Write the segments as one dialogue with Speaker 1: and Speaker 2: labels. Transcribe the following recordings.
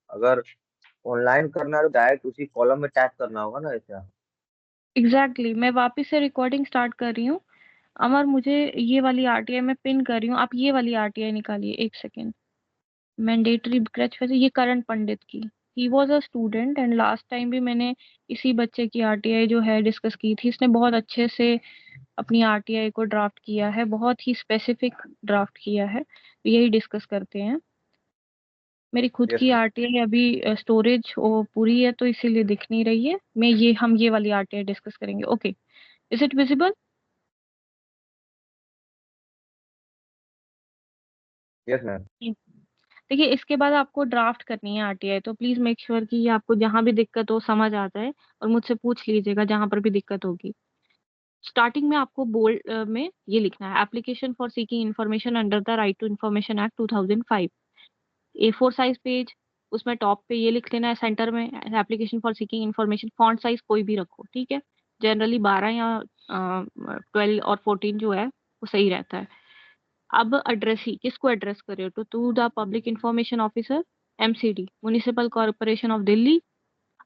Speaker 1: अगर ऑनलाइन करना है तो डायरेक्ट उसी कॉलम में टाइप करना होगा ना ऐसा।
Speaker 2: एग्जैक्टली मैं वापस से रिकॉर्डिंग स्टार्ट कर रही हूँ। अमर, मुझे ये वाली आरटीआई मैं पिन कर रही हूँ, आप ये वाली आरटीआई निकालिए, एक सेकेंड। मैंडेटरी क्रच वैसे ये करण पंडित की, he was a student and last time भी मैंने इसी बच्चे की आरटीआई जो है डिस्कस की थी। इसने बहुत अच्छे से अपनी आरटीआई को ड्राफ्ट किया है, बहुत ही स्पेसिफिक ड्राफ्ट किया है, तो यही डिस्कस करते हैं। मेरी खुद
Speaker 1: यस
Speaker 2: की
Speaker 1: मैम।
Speaker 2: आरटीआई अभी स्टोरेज वो पूरी है तो इसीलिए दिख नहीं रही है। हम ये वाली आरटीआई डिस्कस करेंगे। Okay, is it visible?
Speaker 1: Yes ma'am.
Speaker 2: देखिए, इसके बाद आपको ड्राफ्ट करनी है आरटीआई, तो प्लीज मेक श्योर कि ये आपको जहां भी दिक्कत हो समझ आ जाए, और मुझसे पूछ लीजिएगा जहां पर भी दिक्कत होगी। स्टार्टिंग में आपको बोल्ड में ये लिखना है, application for seeking information under the right to information act 2005। A4 size page, उसमें टॉप पे ये लिख लेना है सेंटर में, application for seeking information. Font size कोई भी रखो, ठीक है। जनरली 12 या 12 और 14 जो है वो सही रहता है। अब एड्रेस ही किसको एड्रेस करे, तो to the public information officer, MCD, municipal corporation of Delhi.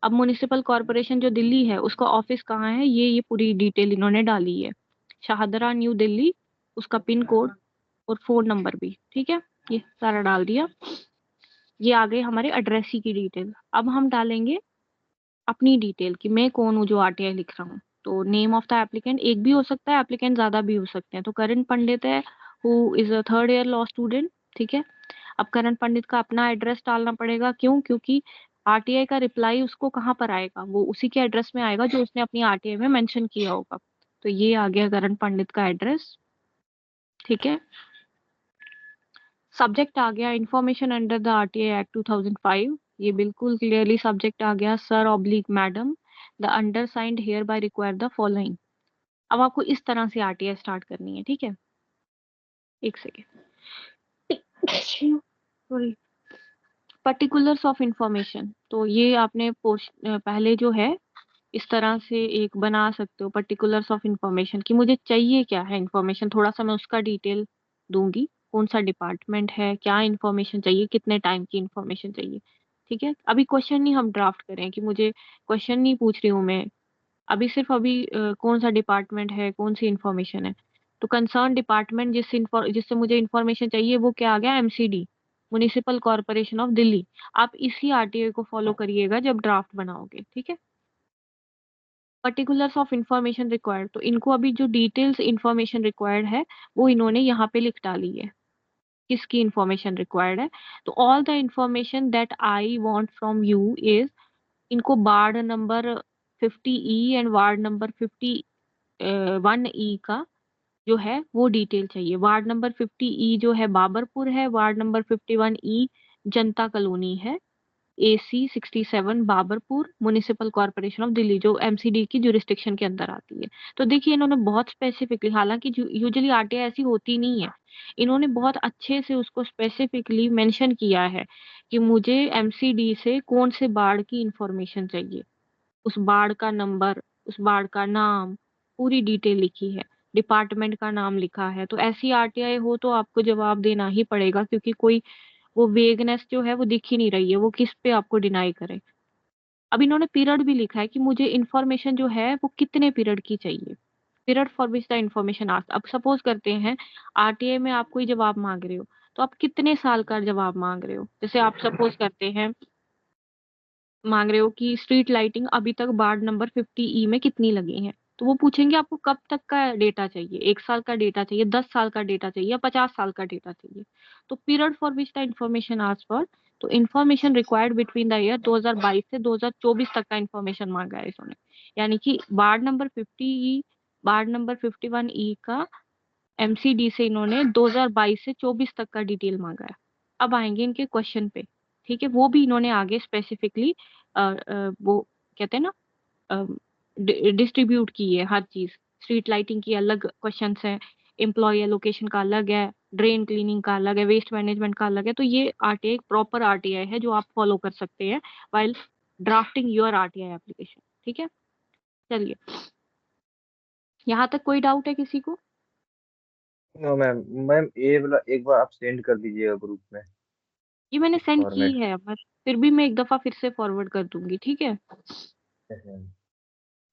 Speaker 2: अब म्युनिसिपल कॉर्पोरेशन जो दिल्ली है उसका ऑफिस कहाँ है, ये पूरी डिटेल इन्होंने डाली है। शाहदरा, न्यू दिल्ली, उसका पिन कोड और फोन नंबर भी, ठीक है। ये सारा डाल दिया। ये आ गई हमारे एड्रेस ही की डिटेल। अब हम डालेंगे अपनी डिटेल कि मैं कौन हूँ जो आरटीआई लिख रहा हूँ। तो नेम ऑफ द एप्लीकेंट एक भी हो सकता है, एप्लीकेंट ज्यादा भी हो सकते हैं। तो करण पंडित है, who is a third year law student, ठीक है। अब करण पंडित का अपना एड्रेस डालना पड़ेगा, क्यों? क्योंकि आरटीआई का रिप्लाई उसको कहाँ पर आएगा, वो उसी के एड्रेस में आएगा जो उसने अपनी आरटीआई में मेंशन किया होगा। तो ये आ गया करण पंडित का एड्रेस, ठीक है। सब्जेक्ट आ गया information under the RTI act 2005, ये बिल्कुल क्लियरली सब्जेक्ट आ गया, sir oblique madam, the undersigned hereby require the following. अब आपको इस तरह से आरटीआई स्टार्ट करनी है, ठीक है। एक second, sorry. Particulars of information, तो ये आपने पहले जो है इस तरह से एक बना सकते हो, पर्टिकुलर्स ऑफ इंफॉर्मेशन की मुझे चाहिए क्या है इंफॉर्मेशन, थोड़ा सा मैं उसका डिटेल दूंगी, कौन सा डिपार्टमेंट है, क्या इंफॉर्मेशन चाहिए, कितने टाइम की इंफॉर्मेशन चाहिए, ठीक है। अभी क्वेश्चन नहीं हम ड्राफ्ट करें कि मुझे क्वेश्चन नहीं पूछ रही हूँ मैं, अभी सिर्फ अभी कौन सा डिपार्टमेंट है, कौन सी इंफॉर्मेशन है। तो कंसर्न डिपार्टमेंट जिससे मुझे इंफॉर्मेशन चाहिए वो क्या आ गया, MCD, municipal corporation of Delhi. आप इसी आरटीआई को फॉलो करिएगा जब ड्राफ्ट बनाओगे, ठीक है। पर्टिकुलर्स ऑफ इंफॉर्मेशन रिक्वायर्ड, तो इनको अभी जो डिटेल्स इंफॉर्मेशन रिक्वायर्ड है वो इन्होंने यहाँ पे लिख डाली है, किसकी इंफॉर्मेशन रिक्वायर्ड है। तो all the information that I want from you is, इनको ward number 50E and ward number 51E का जो है वो डिटेल चाहिए। वार्ड नंबर 50E जो है बाबरपुर है, वार्ड नंबर 51E जनता कॉलोनी है, AC 67 Babarpur, municipal corporation of Delhi, जो एमसीडी की जुरिस्डिक्शन के अंदर आती है। तो देखिए इन्होंने बहुत स्पेसिफिकली, हालांकि यूजुअली आरटीआई ऐसी होती नहीं है, इन्होंने बहुत अच्छे से उसको स्पेसिफिकली मेंशन किया है कि मुझे एमसीडी से कौन से बाढ़ की इंफॉर्मेशन चाहिए, उस बाढ़ का नंबर, उस बाढ़ का नाम, पूरी डिटेल लिखी है, डिपार्टमेंट का नाम लिखा है। तो ऐसी आरटीआई हो तो आपको जवाब देना ही पड़ेगा, क्योंकि कोई वो वेगनेस जो है वो दिख ही नहीं रही है, वो किस पे आपको डिनाई करे। अब इन्होंने पीरियड भी लिखा है कि मुझे इन्फॉर्मेशन जो है वो कितने पीरियड की चाहिए, period for which the information asked. अब सपोज करते हैं आरटीआई में आप कोई जवाब मांग रहे हो, तो आप कितने साल का जवाब मांग रहे हो। जैसे आप सपोज करते हैं मांग रहे हो कि स्ट्रीट लाइटिंग अभी तक वार्ड नंबर 50E में कितनी लगी है, तो वो पूछेंगे आपको कब तक का डेटा चाहिए, 1 साल का डेटा चाहिए, 10 साल का डेटा चाहिए, या 50 साल का डेटा चाहिए। तो period for which the information asked for, तो information required between the year 2022 से 2024 तक का इन्फॉर्मेशन मांगा है इसने। यानी कि ward number 50E, ward number 51E का एमसीडी से इन्होंने 2022 से 24 तक का डिटेल मांगा है। अब आएंगे इनके क्वेश्चन पे, ठीक है। वो भी इन्होंने आगे स्पेसिफिकली वो कहते हैं ना, डिस्ट्रीब्यूट की है हर चीज। स्ट्रीट लाइटिंग की अलग क्वेश्चन है, एम्प्लॉय एलोकेशन का अलग है, ड्रेन क्लीनिंग का अलग है, वेस्ट मैनेजमेंट का अलग है। तो ये आरटीआई प्रॉपर आरटीआई है जो आप फॉलो कर सकते हैं while drafting your RTI application, ठीक है। चलिए, यहाँ तक कोई डाउट है किसी को?
Speaker 1: No ma'am. मैम ये वाला एक बार आप सेंड कर दीजिएगा ग्रुप में।
Speaker 2: ये मैंने सेंड की
Speaker 1: फॉर्मेट।
Speaker 2: है, बट फिर भी मैं एक दफा फिर से फॉरवर्ड कर दूंगी, ठीक है।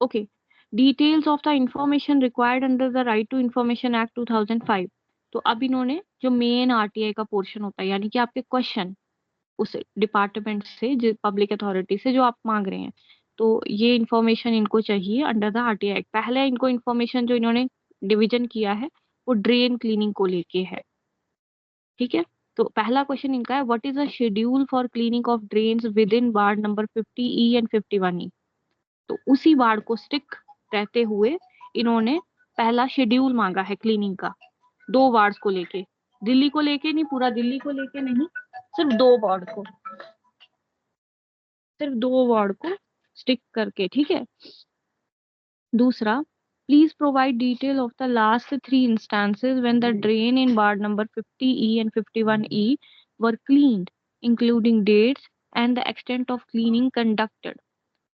Speaker 2: Okay. Details of the information required under the right to information act 2005। तो अब इन्होंने जो मेन आरटीआई का पोर्शन होता है, यानी कि आपके क्वेश्चन उस डिपार्टमेंट से, जो पब्लिक अथॉरिटी से जो आप मांग रहे हैं, तो ये इंफॉर्मेशन इनको चाहिए अंडर द आरटीआई एक्ट। पहले इनको इंफॉर्मेशन जो इन्होंने डिवीजन किया है वो ड्रेन क्लीनिंग को लेके है, ठीक है। तो पहला क्वेश्चन इनका है, what is the schedule for cleaning of drains with in ward number 50E and 51E। तो उसी वार्ड को स्टिक रहते हुए इन्होंने पहला शेड्यूल मांगा है क्लीनिंग का, 2 वार्ड्स को लेके। दिल्ली को लेके नहीं, पूरा दिल्ली को लेके नहीं, सिर्फ 2 वार्ड को, सिर्फ 2 वार्ड को स्टिक करके, ठीक है। दूसरा, please provide detail of the last 3 instances when the drain in ward number 50E and 51E were cleaned, including dates and the extent of cleaning conducted.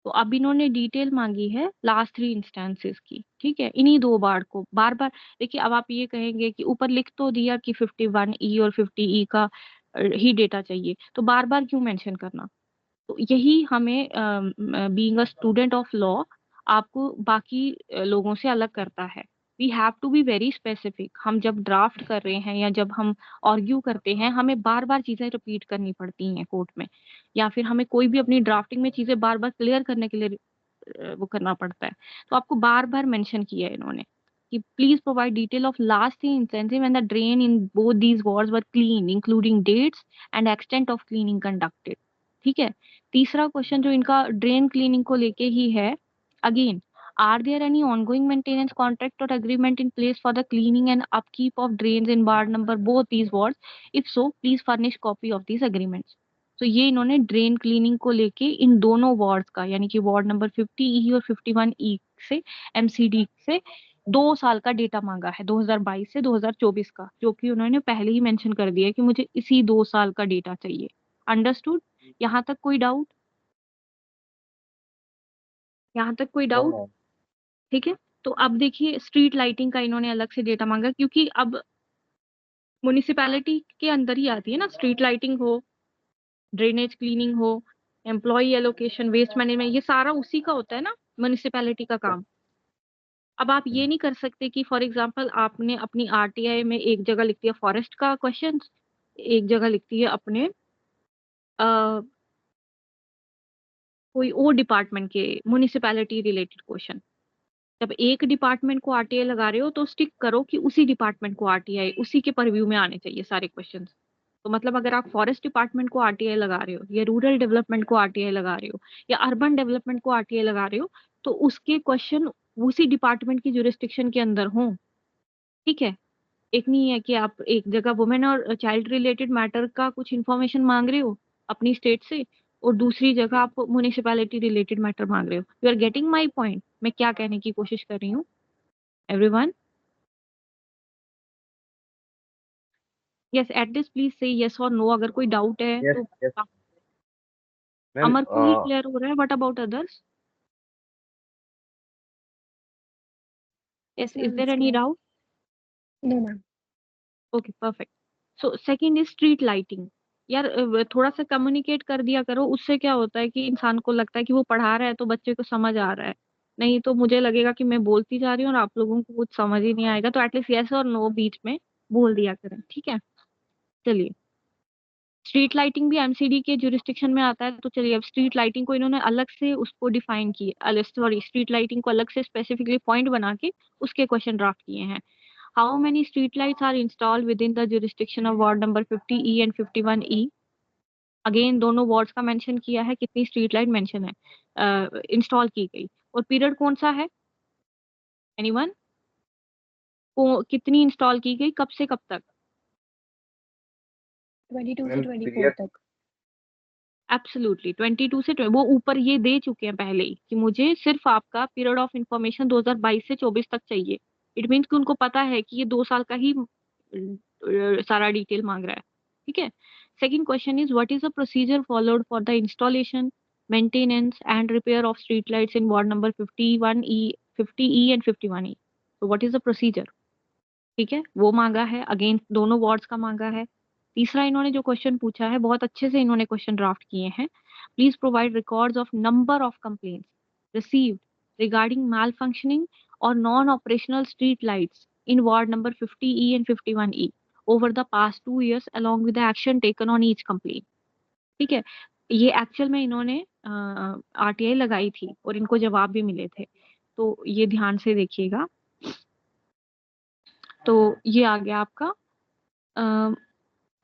Speaker 2: तो अब इन्होंने डिटेल मांगी है लास्ट 3 इंस्टेंसेस की, ठीक है, इन्हीं 2 वार्ड को बार बार। देखिए, अब आप ये कहेंगे कि ऊपर लिख तो दिया कि 51E और 50E का ही डेटा चाहिए, तो बार बार क्यों मेंशन करना। तो यही हमें being a student of law आपको बाकी लोगों से अलग करता है। We have to be very specific. हम जब ड्राफ्ट कर रहे हैं या जब हम आर्ग्यू करते हैं, हमें बार बार चीजें रिपीट करनी पड़ती हैं कोर्ट में, या फिर हमें कोई भी अपनी ड्राफ्टिंग में चीजें बार बार क्लियर करने के लिए वो करना पड़ता है। तो आपको बार बार मेंशन किया है इन्होंने कि please provide detail of last incentive and the drain in both these wards were clean, including dates and extent of cleaning conducted, ठीक है। तीसरा क्वेश्चन जो इनका ड्रेन क्लीनिंग को लेके ही है, again, are there any ongoing maintenance contract और agreement in place for the cleaning and upkeep of drains in ward number both these wards, if so please furnish copy of these agreements. तो ये इन्होंने drain cleaning को लेके इन दोनों wards का, यानी कि वार्ड नंबर 50E और 51E से, एमसीडी से 2 साल का डेटा मांगा है, 2022 से 2024 का, जो कि उन्होंने पहले ही मेंशन कर दिया है कि मुझे इसी 2 साल का डेटा चाहिए। अंडरस्टूड? यहाँ तक कोई डाउट? यहाँ तक कोई
Speaker 1: नो
Speaker 2: डाउट?
Speaker 1: मैम।
Speaker 2: ठीक है। तो अब देखिए, स्ट्रीट लाइटिंग का इन्होंने अलग से डेटा मांगा, क्योंकि अब म्युनिसिपैलिटी के अंदर ही आती है ना, स्ट्रीट लाइटिंग हो, ड्रेनेज क्लीनिंग हो, एम्प्लॉय एलोकेशन, वेस्ट मैनेजमेंट, ये सारा उसी का होता है ना, म्युनिसिपैलिटी का काम। अब आप ये नहीं कर सकते कि फॉर एग्जांपल आपने अपनी आरटीआई में एक जगह लिख दिया फॉरेस्ट का क्वेश्चन, एक जगह लिख दिया अपने कोई और डिपार्टमेंट के म्युनिसिपैलिटी रिलेटेड क्वेश्चन। जब एक डिपार्टमेंट को आरटीआई लगा रहे हो तो स्टिक करो कि उसी डिपार्टमेंट को आरटीआई, उसी के परव्यू में आने चाहिए सारे क्वेश्चंस। तो मतलब अगर आप फॉरेस्ट डिपार्टमेंट को आरटीआई लगा रहे हो, या रूरल डेवलपमेंट को आरटीआई लगा रहे हो, या अर्बन डेवलपमेंट को आरटीआई लगा रहे हो, तो उसके क्वेश्चन उसी डिपार्टमेंट की जुरिस्डिक्शन के अंदर हों, ठीक है। एक नहीं है कि आप एक जगह वुमेन और चाइल्ड रिलेटेड मैटर का कुछ इन्फॉर्मेशन मांग रहे हो अपनी स्टेट से, और दूसरी जगह आप म्युनिसिपैलिटी रिलेटेड मैटर मांग रहे हो। You are getting my point, मैं क्या कहने की कोशिश कर रही हूँ everyone? Yes, at this please say yes और नो, अगर कोई डाउट है
Speaker 1: यस
Speaker 2: तो।
Speaker 1: Yes ma'am.
Speaker 2: अमर को ही क्लियर हो रहा है, what about others? Yes, is
Speaker 3: Ma'am,
Speaker 2: there
Speaker 3: it's
Speaker 2: any
Speaker 3: clear.
Speaker 2: Doubt?
Speaker 3: No, ma'am.
Speaker 2: Okay, perfect. So second is street lighting. यार थोड़ा सा कम्युनिकेट कर दिया करो, उससे क्या होता है कि इंसान को लगता है कि वो पढ़ा रहा है तो बच्चे को समझ आ रहा है। नहीं तो मुझे लगेगा कि मैं बोलती जा रही हूँ और आप लोगों को कुछ समझ ही नहीं आएगा। तो एटलीस्ट यस और नो बीच में बोल दिया करें, ठीक है। चलिए, स्ट्रीट लाइटिंग भी एमसीडी के जुरिस्डिक्शन में आता है। तो चलिए, अब स्ट्रीट लाइटिंग को इन्होंने अलग से उसको डिफाइन किया, सॉरी, स्ट्रीट लाइटिंग को अलग से स्पेसिफिकली पॉइंट बना के उसके क्वेश्चन ड्राफ्ट किए हैं। How many streetlights are installed within the jurisdiction of ward number 50E and 51E? Again दोनों वार्ड्स का मेंशन किया है, कितनी स्ट्रीट लाइट मेंशन है इंस्टॉल की गई, और पीरियड कौन सा है, एनीवन? को कितनी इंस्टॉल की गई, कब से कब तक?
Speaker 3: 22 से
Speaker 1: मैम
Speaker 3: 24
Speaker 1: पीरियड।
Speaker 3: तक.
Speaker 2: एब्सोल्युटली 22 से वो ऊपर ये दे चुके हैं पहले ही कि मुझे सिर्फ आपका पीरियड ऑफ इंफॉर्मेशन 2022 से 24 तक चाहिए। इट मीन्स कि उनको पता है कि ये 2 साल का ही सारा डिटेल मांग रहा है, ठीक है। Second question is, what is the procedure followed for the installation, maintenance and repair of street lights in ward number 51E, 50E and 51E। तो व्हाट इज द प्रोसीजर, ठीक है, वो मांगा है। अगेन दोनों वार्ड्स का मांगा है। तीसरा इन्होंने जो क्वेश्चन पूछा है, बहुत अच्छे से इन्होंने क्वेश्चन ड्राफ्ट किए हैं। Please provide records of number of complaints received regarding malfunctioning और non operational street lights in ward number 50E and 51E over the past 2 years along with the action taken on each complaint। ठीक है, ये actual में इन्होंने RTI लगाई थी और इनको जवाब भी मिले थे, तो ये ध्यान से देखिएगा। तो ये आ गया आपका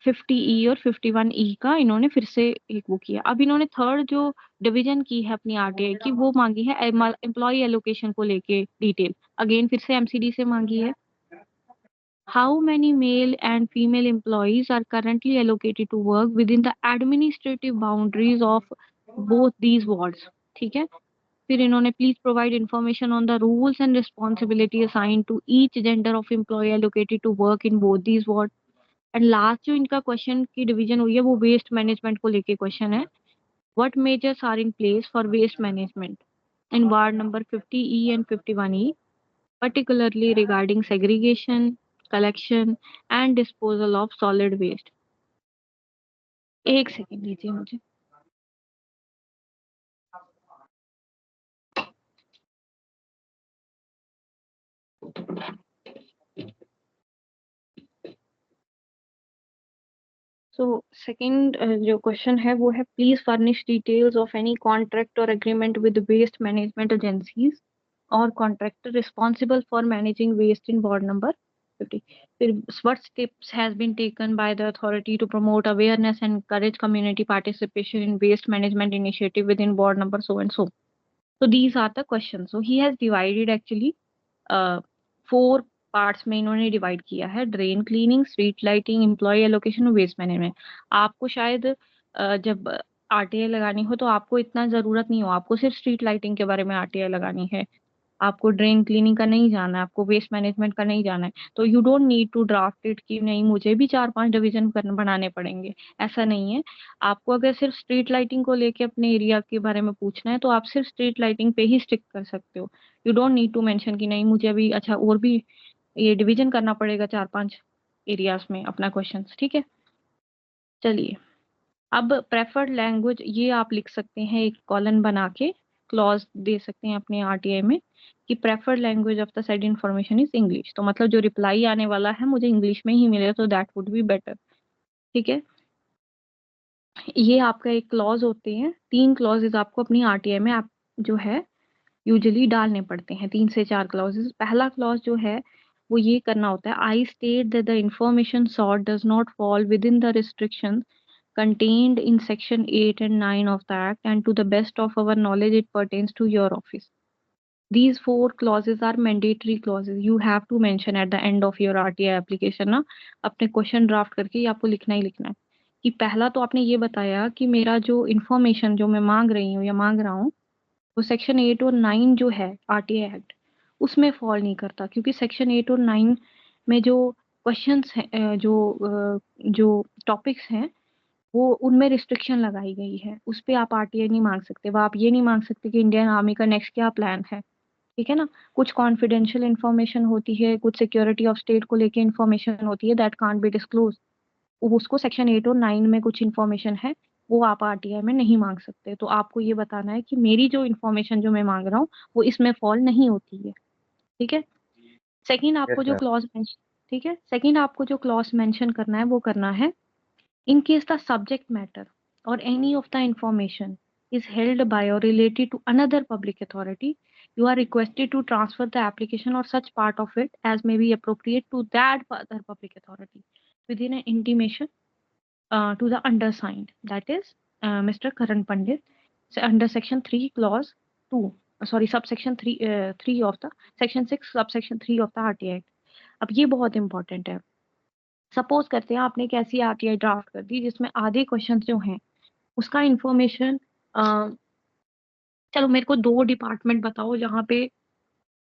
Speaker 2: 50E और 51E का इन्होंने फिर से एक वो किया। अब इन्होंने थर्ड जो डिवीजन की है अपनी आरटीआई की, वो मांगी है एम्प्लॉय एलोकेशन को लेके डिटेल, अगेन फिर से एमसीडी से मांगी है। How many male and female employees are currently allocated to work within the administrative boundaries of both these wards? ठीक है, फिर इन्होंने please provide information on the rules and responsibility assigned to each gender of employee allocated to work in both these wards। And last जो इनका question की division हुई है वो वेस्ट मैनेजमेंट को लेके क्वेश्चन है। What measures are in place for waste management in ward number 50E and 51E particularly regarding segregation, collection and disposal of solid waste। एक सेकेंड दीजिए मुझे। सो सेकेंड जो क्वेश्चन है वो है please furnish details of any contract और agreement with waste management agencies और contractor responsible for managing waste in ward number 50। फिर what steps has been taken by the authority to promote awareness and encourage community participation in waste management initiative within ward number so and so। So these are the questions। So he has divided actually 4 parts में इन्होंने divide किया है, drain cleaning, street lighting, employ allocation और waste management. आपको शायद जब RTI लगानी हो तो आपको इतना जरूरत नहीं हो, आपको सिर्फ स्ट्रीट लाइटिंग के बारे में आरटीआई लगानी है, आपको ड्रेन क्लीनिंग का नहीं जाना है, आपको वेस्ट मैनेजमेंट का नहीं जाना है, तो you don't need to draft it कि नहीं मुझे भी 4-5 डिवीजन बनाने पड़ेंगे, ऐसा नहीं है। आपको अगर सिर्फ स्ट्रीट लाइटिंग को लेके अपने एरिया के बारे में पूछना है तो आप सिर्फ स्ट्रीट लाइटिंग पे ही स्टिक कर सकते हो। You don't need to mention कि नहीं मुझे अभी अच्छा और भी ये डिवीजन करना पड़ेगा 4-5 एरियाज में अपना क्वेश्चन। ठीक है, चलिए अब प्रेफर्ड लैंग्वेज ये आप लिख सकते हैं, एक कॉलन बना के क्लॉज दे सकते हैं अपने आरटीआई में कि preferred language of the side information is English. तो मतलब जो रिप्लाई आने वाला है मुझे इंग्लिश में ही मिले तो दैट वुड बी बेटर। ठीक है, ये आपका एक क्लॉज होते हैं, 3 क्लॉजेज आपको अपनी आरटीआई में आप जो है यूजुअली डालने पड़ते हैं, 3 से 4 क्लॉजेज। पहला क्लॉज जो है वो ये करना होता है, I state that the information sought does not fall within the restriction contained in section 8 and 9 of the act and to the best of our knowledge it pertains to your office। These 4 clauses are mandatory clauses, you have to mention at the end of your RTI application ना, अपने question draft करके ये आपको लिखना ही लिखना है कि पहला तो आपने ये बताया कि मेरा जो इन्फॉर्मेशन जो मैं मांग रही हूँ या मांग रहा हूँ वो सेक्शन 8 और 9 जो है आरटीआई एक्ट उसमें फॉल नहीं करता, क्योंकि सेक्शन 8 और 9 में जो क्वेश्चंस हैं जो टॉपिक्स हैं वो उनमें रिस्ट्रिक्शन लगाई गई है, उस पे आप आरटीआई नहीं मांग सकते। वह आप ये नहीं मांग सकते कि इंडियन आर्मी का नेक्स्ट क्या प्लान है, ठीक है ना। कुछ कॉन्फिडेंशियल इन्फॉर्मेशन होती है, कुछ सिक्योरिटी ऑफ स्टेट को लेके इन्फॉर्मेशन होती है दैट कांट बी डिस्क्लोज, उसको सेक्शन 8 और 9 में कुछ इन्फॉर्मेशन है वो आप आरटीआई में नहीं मांग सकते। तो आपको ये बताना है कि मेरी जो इन्फॉर्मेशन जो मैं मांग रहा हूँ वो इसमें फॉल नहीं होती है। ठीक है, सेकंड आपको
Speaker 1: यस
Speaker 2: जो
Speaker 1: मैम।
Speaker 2: क्लॉज ठीक है, सेकंड आपको जो क्लॉज मेंशन करना है वो करना है in case the subject matter or any of the information is held by or related to another public authority, you are requested to transfer the application or such part of it as may be appropriate to that other public authority within an intimation to the undersigned, that is Mr. Karan Pandit, under section 3 clause 2 subsection 3 of the section 6 subsection 3 of the RTI Act। अब ये बहुत important है। Suppose करते हैं आपने एक ऐसी RTI draft कर दी जिसमें आधे क्वेश्चन जो हैं उसका इंफॉर्मेशन, चलो मेरे को 2 डिपार्टमेंट बताओ जहाँ पे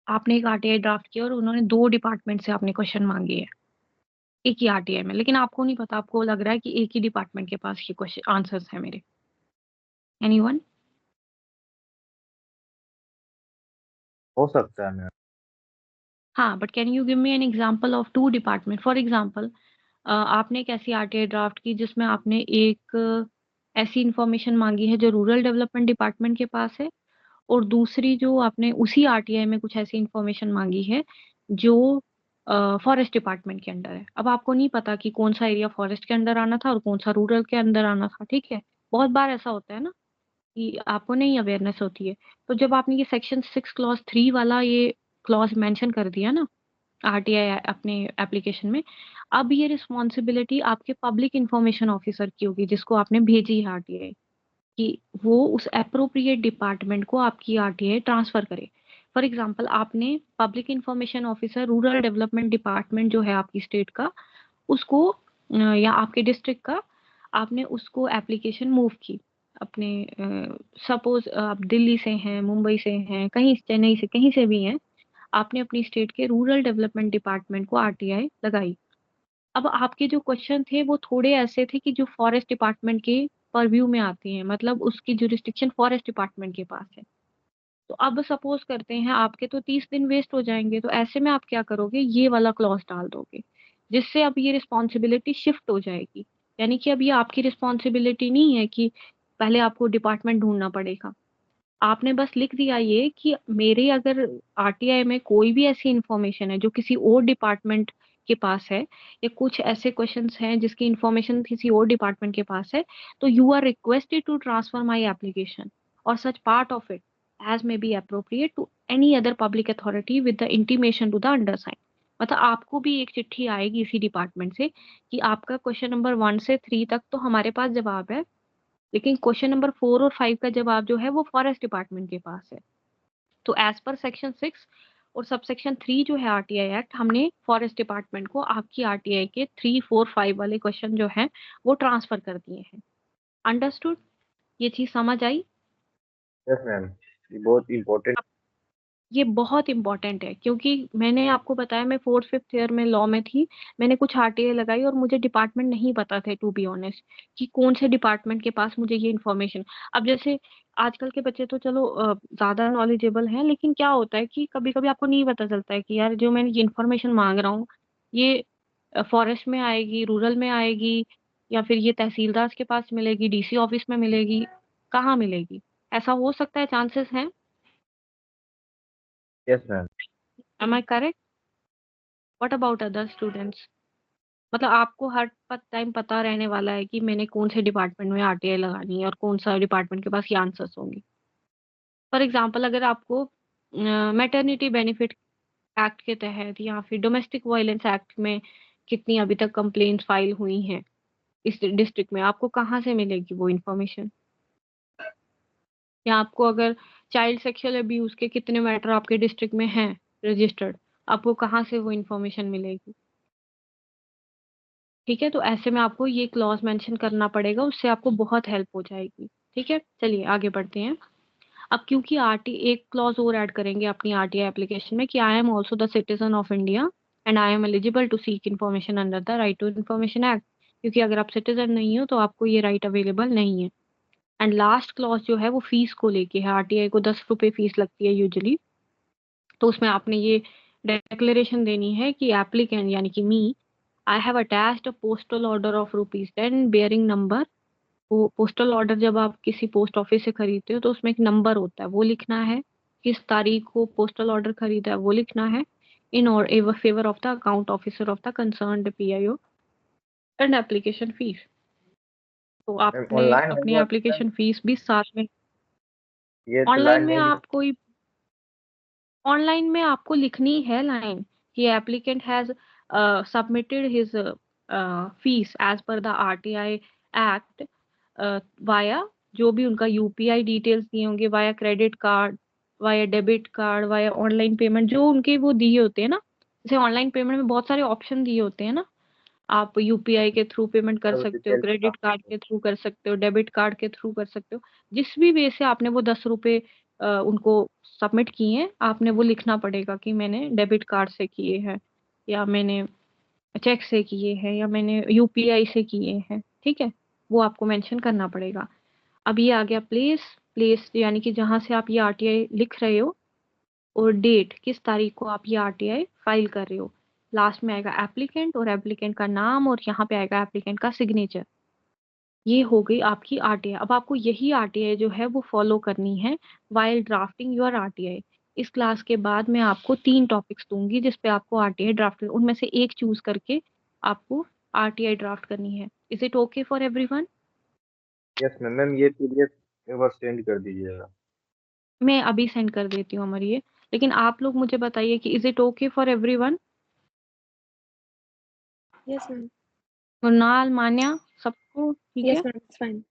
Speaker 2: आपने एक आरटीआई ड्राफ्ट किया और उन्होंने 2 डिपार्टमेंट से आपने क्वेश्चन मांगे हैं एक ही आरटीआई में, लेकिन आपको नहीं पता, आपको लग रहा है कि एक ही डिपार्टमेंट के पास ये क्वेश्चन आंसर्स है मेरे। एनीवन?
Speaker 1: हो सकता है मैम।
Speaker 2: हाँ, but can you give me an example of 2 department? For example आपने एक ऐसी आरटीआई ड्राफ्ट की जिसमें आपने एक ऐसी इंफॉर्मेशन मांगी है जो रूरल डेवलपमेंट डिपार्टमेंट के पास है, और दूसरी जो आपने उसी आरटीआई में कुछ ऐसी इंफॉर्मेशन मांगी है जो फॉरेस्ट डिपार्टमेंट के अंडर है। अब आपको नहीं पता कि कौन सा एरिया फॉरेस्ट के अंदर आना था और कौन सा रूरल के अंदर आना था, ठीक है। बहुत बार ऐसा होता है ना कि आपको नहीं अवेयरनेस होती है। तो जब आपने ये सेक्शन 6 क्लॉज 3 वाला ये क्लॉज मेंशन कर दिया ना आरटीआई अपने एप्लीकेशन में, अब ये रिस्पॉन्सिबिलिटी आपके पब्लिक इंफॉर्मेशन ऑफिसर की होगी जिसको आपने भेजी है आरटीआई, कि वो उस एप्रोप्रिएट डिपार्टमेंट को आपकी आरटीआई ट्रांसफर करे। फॉर एग्जांपल आपने public information officer rural development department जो है आपकी स्टेट का, उसको या आपके डिस्ट्रिक्ट का, आपने उसको एप्लीकेशन मूव की अपने, सपोज आप दिल्ली से हैं, मुंबई से हैं, कहीं चेन्नई से, कहीं से भी हैं, आपने अपनी स्टेट के रूरल डेवलपमेंट डिपार्टमेंट को आरटीआई लगाई। अब आपके जो क्वेश्चन थे वो थोड़े ऐसे थे कि जो फॉरेस्ट डिपार्टमेंट के परव्यू में आती हैं, मतलब उसकी जुरिस्डिक्शन फॉरेस्ट डिपार्टमेंट के पास है। तो अब सपोज करते हैं आपके तो 30 दिन वेस्ट हो जाएंगे, तो ऐसे में आप क्या करोगे, ये वाला क्लॉज डाल दोगे, जिससे अब ये रिस्पॉन्सिबिलिटी शिफ्ट हो जाएगी। यानी कि अब ये आपकी रिस्पॉन्सिबिलिटी नहीं है कि पहले आपको डिपार्टमेंट ढूंढना पड़ेगा। आपने बस लिख दिया ये कि मेरे अगर आरटीआई में कोई भी ऐसी इंफॉर्मेशन है जो किसी और डिपार्टमेंट के पास है, या कुछ ऐसे क्वेश्चंस हैं जिसकी इंफॉर्मेशन किसी और डिपार्टमेंट के पास है, तो you are requested to transfer my application और such part of it as may be appropriate to any other public authority with the intimation to the undersigned. मतलब आपको भी एक चिट्ठी आएगी इसी डिपार्टमेंट से कि आपका क्वेश्चन नंबर 1 से 3 तक तो हमारे पास जवाब है, लेकिन क्वेश्चन नंबर 4 और 5 का जवाब जो है वो फॉरेस्ट डिपार्टमेंट के पास है। तो एज पर सेक्शन 6 और सब सेक्शन 3 जो है आरटीआई एक्ट, हमने फॉरेस्ट डिपार्टमेंट को आपकी आरटीआई के 3, 4, 5 वाले क्वेश्चन जो हैं वो ट्रांसफर कर दिए हैं। अंडरस्टूड? ये चीज समझ आई?
Speaker 1: यस मैम, ये बहुत इम्पोर्टेंट।
Speaker 2: ये बहुत इंपॉर्टेंट है क्योंकि मैंने आपको बताया मैं 4th 5th ईयर में लॉ में थी, मैंने कुछ आरटीआई लगाई और मुझे डिपार्टमेंट नहीं पता थे टू बी ऑनेस्ट, कि कौन से डिपार्टमेंट के पास मुझे ये इन्फॉर्मेशन। अब जैसे आजकल के बच्चे तो चलो ज्यादा नॉलेजेबल हैं, लेकिन क्या होता है कि कभी कभी आपको नहीं पता चलता है कि यार जो मैंने ये इन्फॉर्मेशन मांग रहा हूँ ये फॉरेस्ट में आएगी, रूरल में आएगी, या फिर ये तहसीलदार के पास मिलेगी, डीसी ऑफिस में मिलेगी, कहाँ मिलेगी। ऐसा हो सकता है, चांसेस हैं।
Speaker 1: Yes ma'am.
Speaker 2: Am I correct? What about other students? मतलब आपको हर टाइम पता रहने वाला है कि मैंने कौन से डिपार्टमेंट में आरटीआई लगानी है और कौन सा डिपार्टमेंट के पास ये आंसर्स होंगे। फॉर एग्जांपल अगर आपको मैटरनिटी बेनिफिट एक्ट के तहत या फिर डोमेस्टिक वायलेंस एक्ट में कितनी अभी तक कंप्लेंट फाइल हुई हैं इस डिस्ट्रिक्ट में, आपको कहाँ से मिलेगी वो इन्फॉर्मेशन। या आपको अगर चाइल्ड सेक्सुअल अब्यूज के कितने मैटर आपके डिस्ट्रिक्ट में हैं रजिस्टर्ड, आपको कहाँ से वो इन्फॉर्मेशन मिलेगी। ठीक है, तो ऐसे में आपको ये क्लॉज मेंशन करना पड़ेगा, उससे आपको बहुत हेल्प हो जाएगी। ठीक है, चलिए आगे बढ़ते हैं। अब क्योंकि आरटी एक क्लॉज और ऐड करेंगे अपनी आरटीआई एप्लीकेशन में कि I am also the citizen of India and I am eligible to seek information under the right to information act, क्योंकि अगर आप सिटीजन नहीं हो तो आपको ये राइट अवेलेबल नहीं है। एंड लास्ट क्लॉज जो है वो फीस को लेके है, आरटीआई को 10 रुपए फीस लगती है यूजुअली। तो उसमें आपने ये डिक्लेरेशन देनी है कि एप्लीकेंट यानी कि me, I have attached a postal order of ₹10 bearing number. वो पोस्टल ऑर्डर जब आप किसी पोस्ट ऑफिस से खरीदते हो तो उसमें एक नंबर होता है, वो लिखना है। किस तारीख को पोस्टल ऑर्डर खरीदा है वो लिखना है। इन और ever favour of the account officer of the concerned PIO and application fees. तो
Speaker 1: मैम
Speaker 2: आपने
Speaker 1: ऑनलाइन
Speaker 2: अपनी
Speaker 1: होगा तो मैम
Speaker 2: एप्लीकेशन फीस भी साथ में,
Speaker 1: ये तो
Speaker 2: ऑनलाइन
Speaker 1: लाइन
Speaker 2: में
Speaker 1: नहीं लिख।
Speaker 2: आप कोई, ऑनलाइन में आपको लिखनी है लाइन कि applicant has submitted his fees as per the RTI act via, जो भी उनका यूपीआई डिटेल्स दिए होंगे, via credit card, via debit card, via online payment, जो उनके वो दिए होते हैं ना। जैसे ऑनलाइन पेमेंट में बहुत सारे ऑप्शन दिए होते हैं ना, आप यूपीआई के थ्रू पेमेंट कर
Speaker 1: सब
Speaker 2: सकते हो,
Speaker 1: डिटेल्स
Speaker 2: क्रेडिट कार्ड के थ्रू कर सकते हो, डेबिट कार्ड के थ्रू कर सकते हो। जिस भी वे से आपने वो 10 रुपए उनको सबमिट किए हैं, आपने वो लिखना पड़ेगा कि मैंने डेबिट कार्ड से किए हैं, या मैंने चेक से किए हैं, या मैंने यूपीआई से किए हैं। ठीक है, वो आपको मेंशन करना पड़ेगा। अब ये आ गया प्लेस। प्लेस यानी कि जहाँ से आप ये आरटीआई लिख रहे हो, और डेट किस तारीख को आप ये आरटीआई फाइल कर रहे हो। लास्ट में आएगा एप्लीकेंट और एप्लीकेंट का नाम और यहाँ पे आएगा एप्लीकेंट का सिग्नेचर। ये हो गई आपकी आरटीआई। अब आपको यही आरटीआई जो है वो फॉलो करनी है वाइल ड्राफ्टिंग योर आरटीआई। इस क्लास के बाद मैं आपको 3 टॉपिक्स दूंगी जिसपे आपको आरटीआई ड्राफ्ट, उनमें से एक चूज करके आपको आरटीआई ड्राफ्ट करनी है। Is it okay for everyone?
Speaker 1: Yes ma'am. Ma'am ये पीडीएफ एक बार सेंड कर दीजिएगा।
Speaker 2: मैं अभी सेंड कर देती हूँ अमर ये, लेकिन आप लोग मुझे बताइए कि is it okay for everyone?
Speaker 3: Yes ma'am.
Speaker 2: Mrinal, Manya, सबको ठीक
Speaker 3: यस
Speaker 2: है?
Speaker 3: Ma'am, it's fine.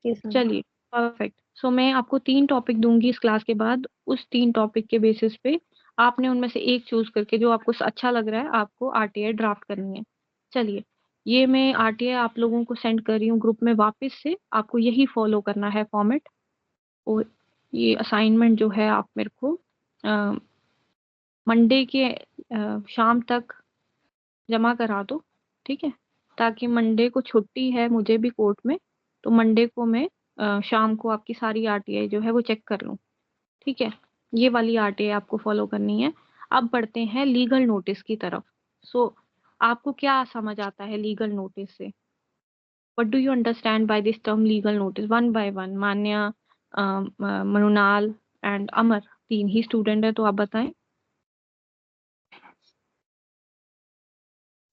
Speaker 3: Yes ma'am.
Speaker 2: चलिए, परफेक्ट। सो मैं आपको 3 टॉपिक दूंगी इस क्लास के बाद। उस 3 टॉपिक के बेसिस पे आपने उनमें से एक चूज करके जो आपको अच्छा लग रहा है आपको आरटीआई ड्राफ्ट करनी है। चलिए, ये मैं आरटीआई आप लोगों को सेंड कर रही हूँ ग्रुप में वापस से। आपको यही फॉलो करना है फॉर्मेट। और ये असाइनमेंट जो है आप मेरे को मंडे के शाम तक जमा करा दो, ठीक है? ताकि मंडे को छुट्टी है मुझे भी कोर्ट में, तो मंडे को मैं शाम को आपकी सारी आरटीआई जो है वो चेक कर लूँ, ठीक है? ये वाली आरटीआई आपको फॉलो करनी है। अब बढ़ते हैं लीगल नोटिस की तरफ। सो आपको क्या समझ आता है लीगल नोटिस से? What do you understand by this term legal notice? One by one, Manya, Mrinal and Amar, 3 ही स्टूडेंट है तो आप बताएं।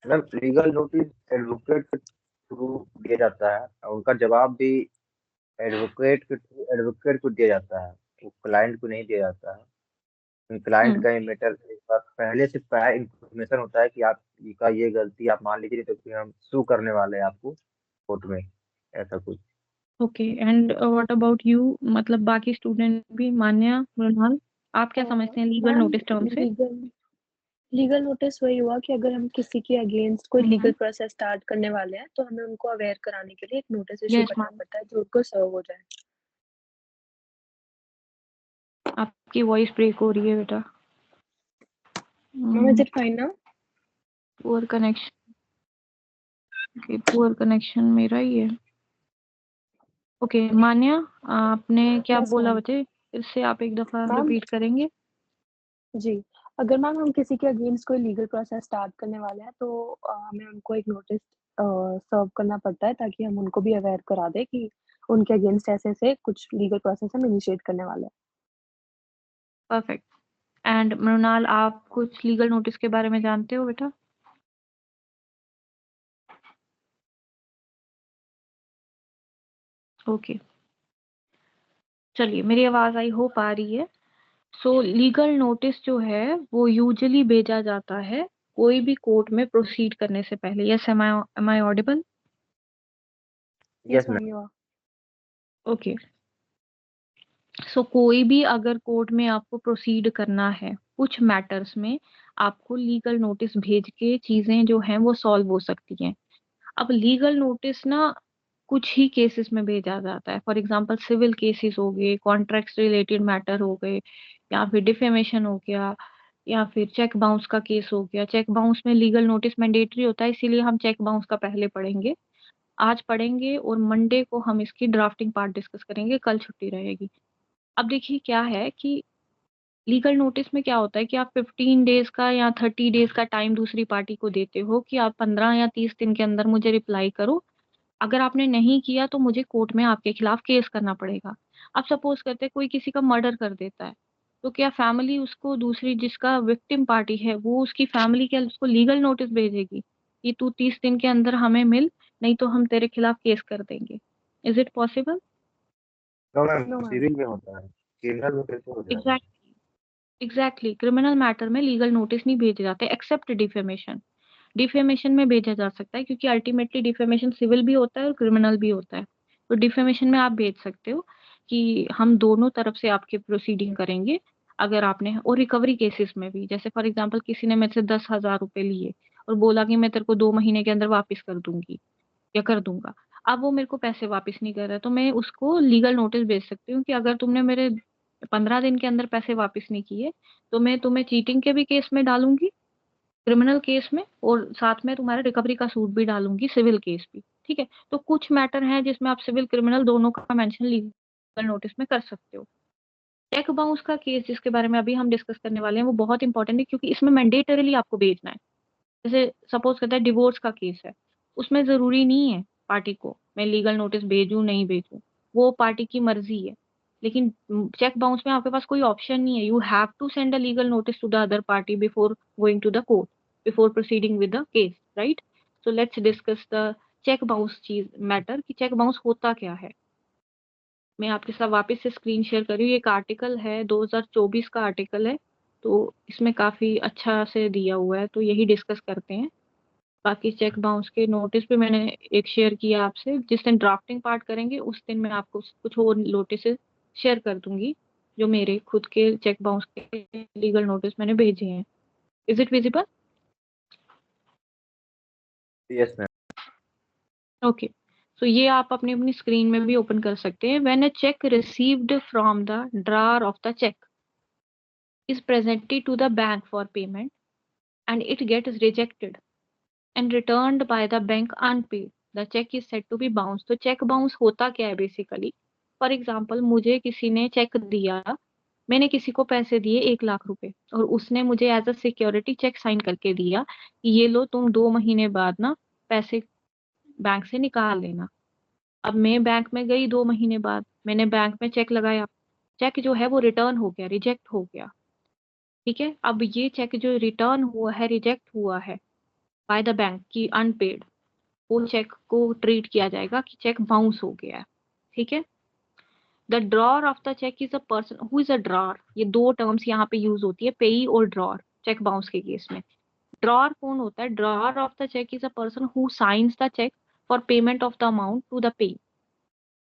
Speaker 1: मैम लीगल नोटिस एडवोकेट के थ्रू दिया जाता है और उनका जवाब भी एडवोकेट के थ्रू एडवोकेट को दिया जाता है, वो क्लाइंट को नहीं दिया जाता है। क्लाइंट
Speaker 2: हम्म।
Speaker 1: का ही मैटर एक बार पहले से प्रायर इंफॉर्मेशन होता है कि आप का ये गलती आप मान लीजिए तो फिर हम सू करने वाले हैं आपको कोर्ट में, ऐसा कुछ।
Speaker 2: Okay, and what about you? मतलब बाकी स्टूडेंट भी, मान्या, मृणाल, आप क्या समझते हैं लीगल
Speaker 3: मैम,
Speaker 2: नोटिस टर्म से?
Speaker 3: लीगल लीगल नोटिस वही हुआ कि अगर हम किसी के अगेंस्ट कोई लीगल प्रोसेस स्टार्ट करने वाले हैं तो हमें उनको अवेयर कराने के लिए एक नोटिस इशू
Speaker 2: यस
Speaker 3: करना
Speaker 2: मैम।
Speaker 3: पड़ता है जो उनको सर्व हो जाए।
Speaker 2: आपकी वॉइस ब्रेक हो रही है बेटा।
Speaker 3: Ma'am, is it fine now?
Speaker 2: Poor connection. Poor connection मेरा ही है। ओके मान्या, आपने क्या
Speaker 3: यस
Speaker 2: बोला
Speaker 3: मैम।
Speaker 2: बच्चे? इससे आप एक दफा
Speaker 3: मैम
Speaker 2: रिपीट करेंगे?
Speaker 3: जी, अगर मैम हम किसी के अगेंस्ट कोई लीगल प्रोसेस स्टार्ट करने वाले हैं तो हमें उनको एक नोटिस सर्व करना पड़ता है ताकि हम उनको भी अवेयर करा दें कि उनके अगेंस्ट ऐसे-ऐसे कुछ लीगल प्रोसेस हम इनिशिएट करने वाले हैं।
Speaker 2: परफेक्ट। एंड मृणाल, आप कुछ लीगल नोटिस के बारे में जानते हो बेटा? ओके, चलिए, मेरी आवाज आई होप आ रही है। सो लीगल नोटिस जो है वो यूजुअली भेजा जाता है कोई भी कोर्ट में प्रोसीड करने से पहले। Yes, am I audible?
Speaker 3: Yes
Speaker 1: yes
Speaker 3: ma'am,
Speaker 1: ma'am.
Speaker 3: You are.
Speaker 2: Okay. So कोई भी अगर कोर्ट में आपको प्रोसीड करना है कुछ मैटर्स में, आपको लीगल नोटिस भेज के चीजें जो हैं वो सॉल्व हो सकती हैं। अब लीगल नोटिस ना कुछ ही केसेस में भेजा जाता है। फॉर एग्जांपल सिविल केसेस हो गए, कॉन्ट्रैक्ट्स रिलेटेड मैटर हो गए, या फिर डिफेमेशन हो गया, या फिर चेक बाउंस का केस हो गया। चेक बाउंस में लीगल नोटिस मैंडेटरी होता है, इसीलिए हम चेक बाउंस का पहले पढ़ेंगे, आज पढ़ेंगे, और मंडे को हम इसकी ड्राफ्टिंग पार्ट डिस्कस करेंगे, कल छुट्टी रहेगी। अब देखिए क्या है कि लीगल नोटिस में क्या होता है कि आप 15 डेज का या 30 डेज का टाइम दूसरी पार्टी को देते हो कि आप 15 या 30 दिन के अंदर मुझे रिप्लाई करो। अगर आपने नहीं किया तो मुझे कोर्ट में आपके खिलाफ केस करना पड़ेगा। अब सपोज करते हैं कोई किसी का मर्डर कर देता है, तो क्या फैमिली उसको, दूसरी जिसका विक्टिम पार्टी है, वो उसकी फैमिली क्या उसको लीगल नोटिस भेजेगी कि तू 30 दिन के अंदर हमें मिल, नहीं तो हम तेरे खिलाफ केस कर देंगे? Is it possible?
Speaker 1: No ma'am,
Speaker 3: no ma'am.
Speaker 1: Civil में होता है, क्रिमिनल में कैसे हो जाएगा।
Speaker 2: एग्जैक्टली, क्रिमिनल मैटर में लीगल नोटिस नहीं भेजे जाते एक्सेप्ट डिफेमेशन। डिफेमेशन में भेजा जा सकता है क्योंकि अल्टीमेटली डिफेमेशन सिविल भी होता है और क्रिमिनल भी होता है। तो डिफेमेशन में आप भेज सकते हो कि हम दोनों तरफ से आपके प्रोसीडिंग करेंगे। अगर आपने, और रिकवरी केसेस में भी, जैसे फॉर एग्जांपल किसी ने मेरे से 10,000 रुपए लिए और बोला कि मैं तेरे को 2 महीने के अंदर वापस कर दूंगी या कर दूंगा, अब वो मेरे को पैसे वापस नहीं कर रहा है, तो मैं उसको लीगल नोटिस भेज सकती हूँ कि अगर तुमने मेरे 15 दिन के अंदर पैसे वापस नहीं किए तो मैं तुम्हें चीटिंग के भी केस में डालूंगी, क्रिमिनल केस में, और साथ में तुम्हारे रिकवरी का सूट भी डालूंगी, सिविल केस भी। ठीक है? तो कुछ मैटर हैं जिसमें आप सिविल क्रिमिनल दोनों का मेंशन लीगल नोटिस में कर सकते हो। चेक बाउंस का केस जिसके बारे में अभी हम डिस्कस करने वाले हैं वो बहुत इंपॉर्टेंट है क्योंकि इसमें मैंडेटरीली आपको भेजना है। जैसे सपोज करते हैं डिवोर्स का केस है, उसमें जरूरी नहीं है पार्टी को मैं लीगल नोटिस भेजूं नहीं भेजूं, वो पार्टी की मर्जी है। लेकिन चेक बाउंस में आपके पास कोई ऑप्शन नहीं है, you have to send a legal notice to the other party before going to the court, before proceeding with the case, right. So let's discuss the cheque bounce चीज matter कि cheque bounce होता क्या है। मैं आपके साथ वापस से स्क्रीन शेयर कर रही हूँ, एक आर्टिकल है 2024 का आर्टिकल है, तो इसमें काफी अच्छा से दिया हुआ है, तो यही डिस्कस करते हैं। बाकी चेक बाउंस के नोटिस भी मैंने एक शेयर किया आपसे, जिस दिन ड्राफ्टिंग पार्ट करेंगे उस दिन मैं आपको कुछ और नोटिस शेयर कर दूंगी जो मेरे खुद के चेक बाउंस के लीगल नोटिस मैंने भेजे हैं। Is it visible?
Speaker 1: Yes ma'am.
Speaker 2: Okay, so ये आप अपनी अपनी स्क्रीन में भी ओपन कर सकते हैं। When a cheque received from the drawer of the cheque is presented to the bank for payment and it gets rejected and returned by the bank unpaid, the check is said to be bounced। तो check bounce होता क्या है basically? For example मुझे किसी ने check दिया, मैंने किसी को पैसे दिए 1 लाख रुपए और उसने मुझे as a security cheque sign करके दिया कि ये लो तुम 2 महीने बाद ना पैसे बैंक से निकाल लेना। अब मैं बैंक में गई 2 महीने बाद, मैंने बैंक में चेक लगाया, चेक जो है वो रिटर्न हो गया, रिजेक्ट हो गया। ठीक है, अब ये चेक जो रिटर्न हुआ है, रिजेक्ट हुआ है बाय द बैंक की अनपेड, वो चेक को ट्रीट किया जाएगा कि चेक बाउंस हो गया है। ठीक है, the drawer of the cheque is a person who is a drawer. ये दो टर्म्स यहाँ पे यूज होती है, पेई और ड्रॉअर, चेक बाउंस के केस में। ड्रॉअर कौन होता है? Drawer of the cheque is a person who signs the cheque for payment of the amount to the payee.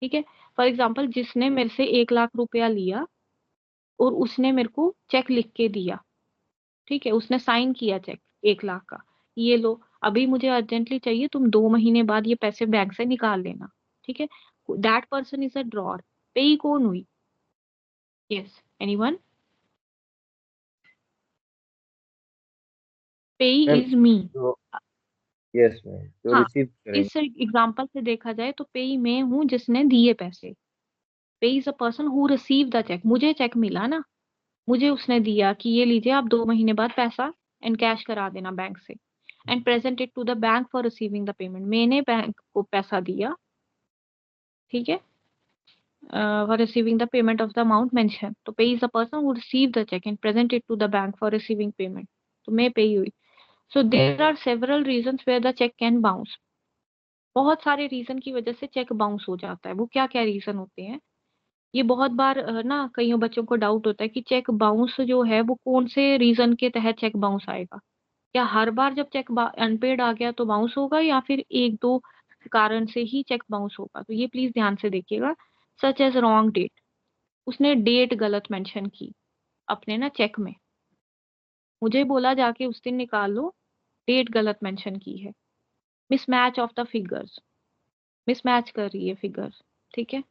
Speaker 2: ठीक है, फॉर एग्जाम्पल जिसने मेरे से 1 लाख रुपया लिया और उसने मेरे को चेक लिख के दिया, ठीक है, उसने साइन किया चेक 1 लाख का, ये लो अभी मुझे अर्जेंटली चाहिए, तुम 2 महीने बाद ये पैसे बैंक से निकाल लेना। ठीक है, that person is a drawer. पेई कौन हुई? Yes, anyone? पेई
Speaker 1: मैम
Speaker 2: इज मी।
Speaker 1: जो यस मैम जो
Speaker 2: हाँ,
Speaker 1: रिसीव करेंगे।
Speaker 2: इस एग्जाम्पल से देखा जाए तो पेई मैं हूँ जिसने दिए पैसे। Payee is a person who receive the cheque, मुझे चेक मिला ना, मुझे उसने दिया कि ये लीजिए आप 2 महीने बाद पैसा एनकैश करा देना बैंक से, and present it to the bank for receiving the payment. मैंने बैंक को पैसा दिया, ठीक है, for receiving the payment of the amount mention. तो payee is the person who receive the cheque and present it to the bank for receiving payment, तो मैं payee हुई। So there are several reasons where the cheque can bounce. बहुत सारे reason की वजह से cheque bounce हो जाता है। वो क्या क्या रीजन होते हैं? ये बहुत बार ना कई बच्चों को डाउट होता है कि चेक बाउंस जो है वो कौन से रीजन के तहत चेक बाउंस आएगा। क्या हर बार जब चेक अनपेड आ गया तो बाउंस होगा, या फिर एक दो कारण से ही चेक बाउंस होगा? तो ये प्लीज ध्यान से देखिएगा। सच एज रॉन्ग डेट, उसने डेट गलत मेंशन की अपने ना चेक में, मुझे बोला जाके उस दिन निकाल लो, डेट गलत मेंशन की है। Mismatch of the figures, mismatch कर रही है फिगर्स। ठीक है,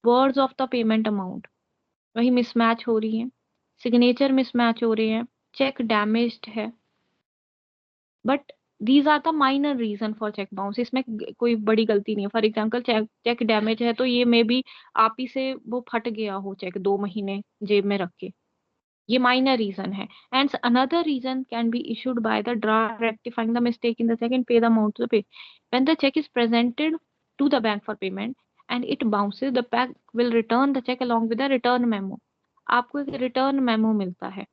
Speaker 2: words of the payment amount वही मिसमैच हो रही है, सिग्नेचर मिसमैच हो रहे हैं, चेक डैमेज्ड है। But these are the minor reason for cheque bounce, इसमें कोई बड़ी गलती नहीं है। फॉर एग्जाम्पल चेक डैमेज है तो ये मे बी आप ही से वो फट गया हो चेक 2 महीने जेब में रख के, ये माइनर रीजन है। And another reason can be issued by the drawer rectifying the mistake in the cheque and pay the amount to the payee. When the cheque is presented to the bank for payment and it bounces, the bank will return the cheque along with the return memo. आपको एक return memo मिलता है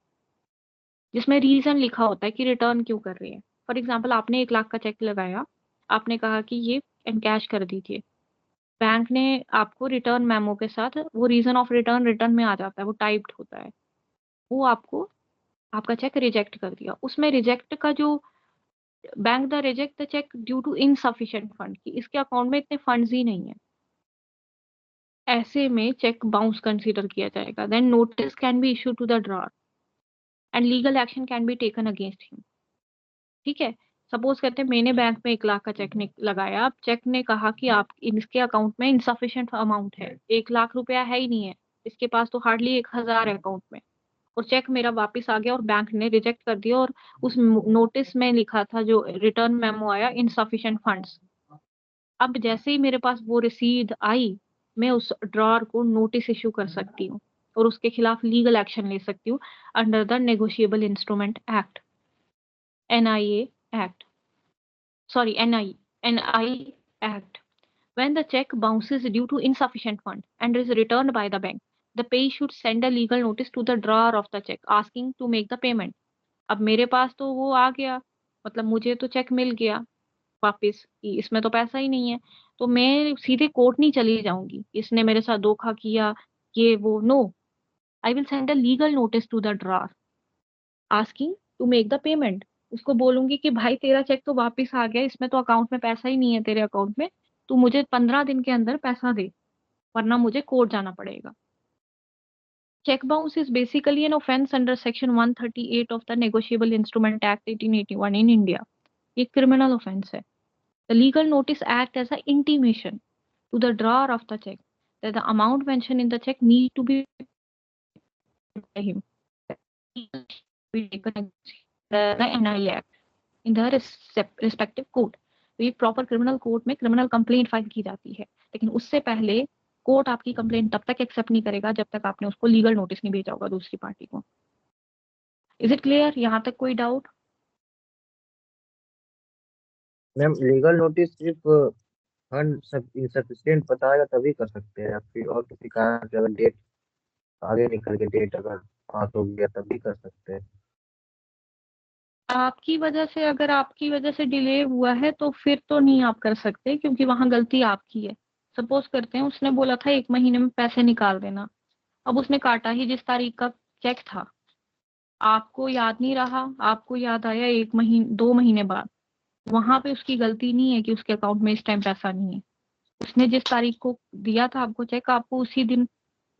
Speaker 2: जिसमें reason लिखा होता है कि return क्यों कर रहे हैं। फॉर एग्जाम्पल आपने 1 लाख का चेक लगाया, आपने कहा कि ये एनकैश कर दीजिए, बैंक ने आपको रिटर्न मेमो के साथ वो रीजन ऑफ रिटर्न रिटर्न में आ जाता है, वो टाइप्ड होता है, वो आपको आपका चेक रिजेक्ट कर दिया। उसमें रिजेक्ट का जो bank the reject the cheque due to insufficient fund, की इसके अकाउंट में इतने फंड्स ही नहीं है, ऐसे में चेक बाउंस कंसीडर किया जाएगा। Then notice can be issue to the drawer and legal action can be taken against him. ठीक है, सपोज करते हैं मैंने बैंक में 1 लाख का चेक लगाया, अब चेक ने कहा कि आप इसके अकाउंट में इनसफिशिएंट अमाउंट है, 1 लाख रुपया है ही नहीं है, इसके पास तो हार्डली 1,000 है अकाउंट में, और चेक मेरा वापस आ गया और बैंक ने रिजेक्ट कर दिया, और उस नोटिस में लिखा था जो रिटर्न मेमो आया, इनसफिशिएंट फंड्स। अब जैसे ही मेरे पास वो रसीद आई, मैं उस ड्रॉअर को नोटिस इशू कर सकती हूँ और उसके खिलाफ लीगल एक्शन ले सकती हूँ under the negotiable instrument act, NIA Act. Sorry, NI Act. When the check bounces due to insufficient fund and is returned by the bank, the payee should send a legal notice to the drawer of the check asking to make the payment. अब मेरे पास तो वो आ गया, मतलब मुझे तो check मिल गया वापस, इसमें तो पैसा ही नहीं है, तो मैं सीधे कोर्ट नहीं चली जाऊंगी, इसने मेरे साथ धोखा किया, ये वो, no, I will send a legal notice to the drawer asking to make the payment. उसको बोलूंगी कि भाई तेरा चेक तो वापस आ गया, इसमें तो अकाउंट में पैसा ही नहीं है तेरे अकाउंट में, तू मुझे 15 दिन के अंदर पैसा दे, वरना मुझे कोर्ट जाना पड़ेगा। Check bounce is basically an offense under Section 138 of the Negotiable Instrument Act 1881 in India. एक criminal offense है. The legal notice act as an intimation to the drawer of the check that the amount mentioned in the check need to be by him. Be taken the NI Act in the respective court. तो ये proper criminal court में criminal complaint file की जाती है, लेकिन उससे पहले court आपकी कंप्लेंट तब तक एक्सेप्ट नहीं करेगा जब तक आपने उसको लीगल नोटिस नहीं भेजा होगा दूसरी पार्टी को। Is it clear? यहाँ तक कोई डाउट?
Speaker 1: मैम लीगल नोटिस सिर्फ फंड सब इंसफिशियंट बताएगा तभी कर सकते हैं, या फिर और किसी कारण से अगर डेट आगे निकल के डेट अगर पास हो गया तभी कर सकते हैं?
Speaker 2: आपकी वजह से, अगर आपकी वजह से डिले हुआ है तो फिर तो नहीं आप कर सकते, क्योंकि वहां गलती आपकी है। सपोज करते हैं उसने बोला था 1 महीने में पैसे निकाल देना, अब उसने काटा ही जिस तारीख का चेक था, आपको याद नहीं रहा, आपको याद आया 1 महीने 2 महीने बाद, वहां पे उसकी गलती नहीं है कि उसके अकाउंट में इस टाइम पैसा नहीं है। उसने जिस तारीख को दिया था आपको चेक, आपको उसी दिन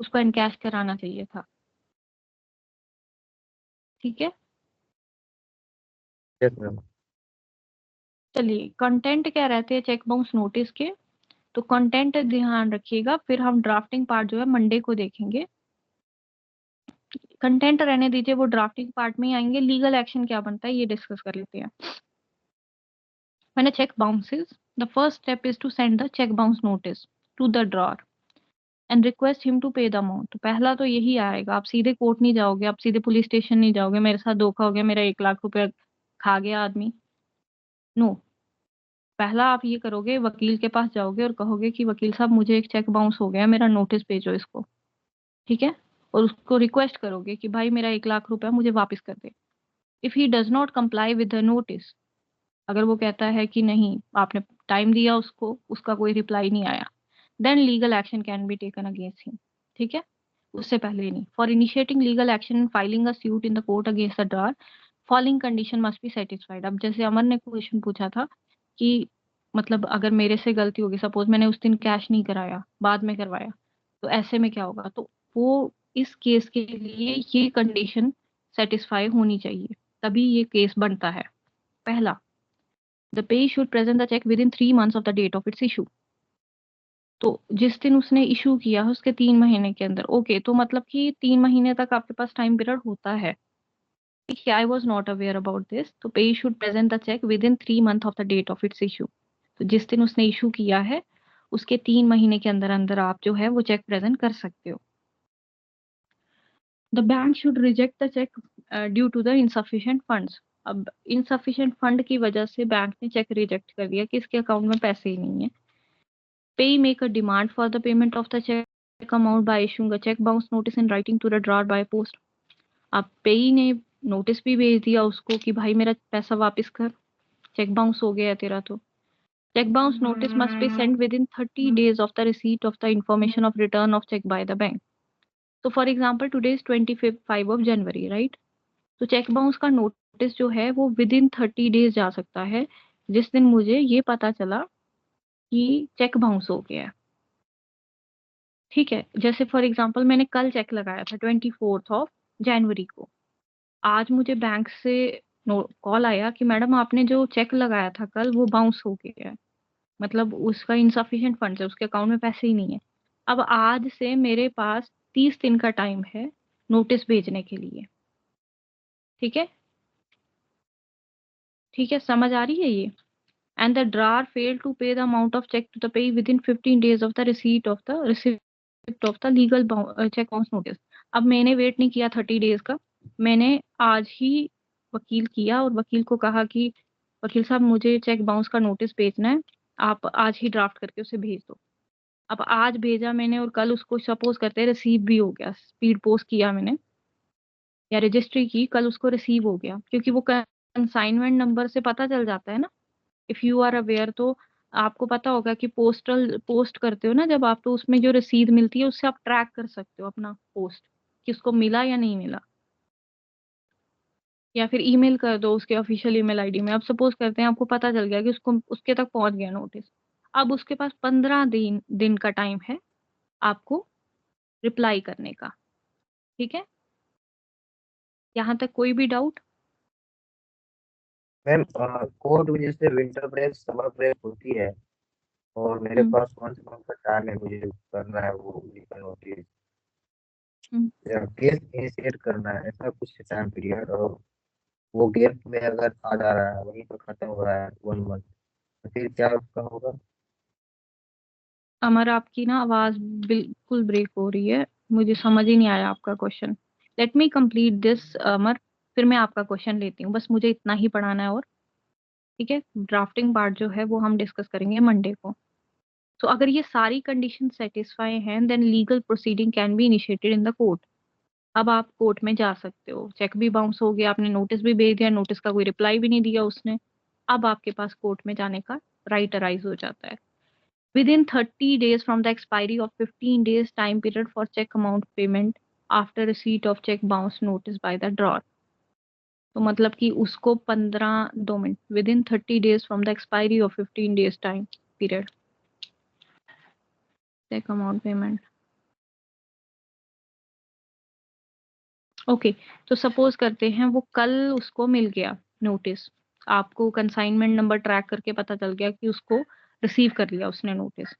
Speaker 2: उसको एनकैश कराना चाहिए था। ठीक है,
Speaker 1: यस मैम।
Speaker 2: चलिए कंटेंट क्या रहते हैं चेक बाउंस नोटिस के, तो कंटेंट ध्यान रखिएगा, फिर हम ड्राफ्टिंग पार्ट जो है मंडे को देखेंगे। कंटेंट रहने दीजिए, वो ड्राफ्टिंग पार्ट में ही आएंगे। लीगल एक्शन क्या बनता है ये डिस्कस कर लेते हैं। When a check bounces, the first step is to send the check bounce notice to the drawer and request him to pay the amount. तो पहला तो यही आएगा, आप सीधे कोर्ट नहीं जाओगे, आप सीधे पुलिस स्टेशन नहीं जाओगे, मेरे साथ धोखा हो गया, मेरा 1 लाख रुपया खा गया आदमी, नो। पहला आप ये करोगे, वकील के पास जाओगे और कहोगे कि वकील साहब मुझे एक चेक बाउंस हो गया, मेरा नोटिस भेजो इसको। ठीक है, और उसको रिक्वेस्ट करोगे कि भाई मेरा 1 लाख रुपया मुझे वापस कर दे। If he does not comply with the notice, अगर वो कहता है कि नहीं, आपने टाइम दिया उसको, उसका कोई रिप्लाई नहीं आया, then legal action can be taken against him. ठीक है, उससे पहले नहीं। For initiating legal action and filing a suit in the court against the drawer, following condition must be satisfied. अब जैसे अमर ने क्वेश्चन पूछा था कि मतलब अगर मेरे से गलती होगी, सपोज मैंने उस दिन कैश नहीं कराया, बाद में करवाया, तो ऐसे में क्या होगा, तो वो इस केस के लिए ये कंडीशन सेटिस्फाई होनी चाहिए, तभी ये केस बनता है। पहला, the payee should present the cheque within 3 months of the date of its issue. तो जिस दिन उसने इशू किया है उसके 3 महीने के अंदर, ओके, तो मतलब कि 3 महीने तक आपके पास टाइम पीरियड होता है। ठीक है, I was not aware about this. तो payee should present the cheque within 3 months of the date of its issue. तो जिस दिन उसने इशू किया है उसके 3 महीने के अंदर अंदर आप जो है वो चेक प्रेजेंट कर सकते हो। The bank should reject the cheque due to the insufficient funds. अब इनसफिशिएंट फंड की वजह से बैंक ने चेक रिजेक्ट कर दिया कि इसके अकाउंट में पैसे ही नहीं है। Pay make a demand for the payment of the check amount by issuing a check bounce notice in writing to the drawer by post. अब पेई ने नोटिस भी भेज दिया उसको कि भाई मेरा पैसा वापस कर, चेक बाउंस हो गया तेरा। तो check bounce notice must be sent within 30 days of the receipt of the information of return of check by the bank. So for example today is 25 of January, right? तो cheque bounce का notice जो है वो with in 30 days जा सकता है, जिस दिन मुझे ये पता चला कि चेक बाउंस हो गया। ठीक है, जैसे फॉर एग्जांपल मैंने कल चेक लगाया था 24 ऑफ जनवरी को, आज मुझे बैंक से कॉल आया कि मैडम आपने जो चेक लगाया था कल वो बाउंस हो गया है, मतलब उसका इनसफिशिएंट फंड्स है, उसके अकाउंट में पैसे ही नहीं है। अब आज से मेरे पास 30 दिन का टाइम है नोटिस भेजने के लिए। ठीक है, ठीक है, समझ आ रही है ये? And the drawer fail to pay the amount of cheque to the payee within 15 days of the receipt of the legal cheque bounce notice. अब मैंने वेट नहीं किया 30 डेज का, मैंने आज ही वकील किया और वकील को कहा कि वकील साहब मुझे चेक बाउंस का नोटिस भेजना है, आप आज ही ड्राफ्ट करके उसे भेज दो। अब आज भेजा मैंने और कल उसको सपोज करते हैं रिसीव भी हो गया, स्पीड पोस्ट किया मैंने या रजिस्ट्री की, कल उसको रिसीव हो गया, क्योंकि वो कंसाइनमेंट नंबर से पता चल जाता है ना, इफ यू आर अवेयर। तो आपको पता होगा कि पोस्टल पोस्ट करते हो ना जब आप, तो उसमें जो रसीद मिलती है उससे आप ट्रैक कर सकते हो अपना पोस्ट कि उसको मिला या नहीं मिला, या फिर ईमेल कर दो उसके ऑफिशियल ईमेल आईडी में। अब सपोज करते हैं आपको पता चल गया कि उसको उसके तक पहुंच गया नोटिस, अब उसके पास 15 दिन का टाइम है आपको रिप्लाई करने का। ठीक है, यहाँ तक कोई भी डाउट?
Speaker 1: मैम कोर्ट में जैसे विंटर ब्रेक समर ब्रेक होती है और मेरे
Speaker 2: हम्म
Speaker 1: पास कौन सा टाइम है मुझे करना है वो लीगल नोटिस
Speaker 2: हम्म।
Speaker 1: या केस इनिशिएट करना है, ऐसा कुछ टाइम पीरियड, और वो गैप में अगर आ जा रहा है वहीं पर खत्म हो रहा है 1 मंथ, तो फिर क्या उसका होगा?
Speaker 2: अमर आपकी ना आवाज बिल्कुल ब्रेक हो रही है, मुझे समझ ही नहीं आया आपका question. Let me complete this अमर, फिर मैं आपका क्वेश्चन लेती हूँ, बस मुझे इतना ही पढ़ाना है। और ठीक है, ड्राफ्टिंग पार्ट जो है वो हम डिस्कस करेंगे मंडे को। तो अगर ये सारी कंडीशन सेटिस्फाई हैं then legal proceeding can be initiated in the court. अब आप कोर्ट में जा सकते हो, चेक भी बाउंस हो गया, आपने नोटिस भी भेज दिया, नोटिस का कोई रिप्लाई भी नहीं दिया उसने, अब आपके पास कोर्ट में जाने का राइट अराइज हो जाता है। Within 30 days from the expiry of 15 days time period for check amount payment after receipt of check bounce notice by the drawer। तो मतलब कि उसको 2 minute within 30 days from the expiry of 15 days time period check amount payment। Okay, तो suppose करते हैं वो कल उसको मिल गया नोटिस, आपको कंसाइनमेंट नंबर ट्रैक करके पता चल गया कि उसको रिसीव कर लिया उसने नोटिस।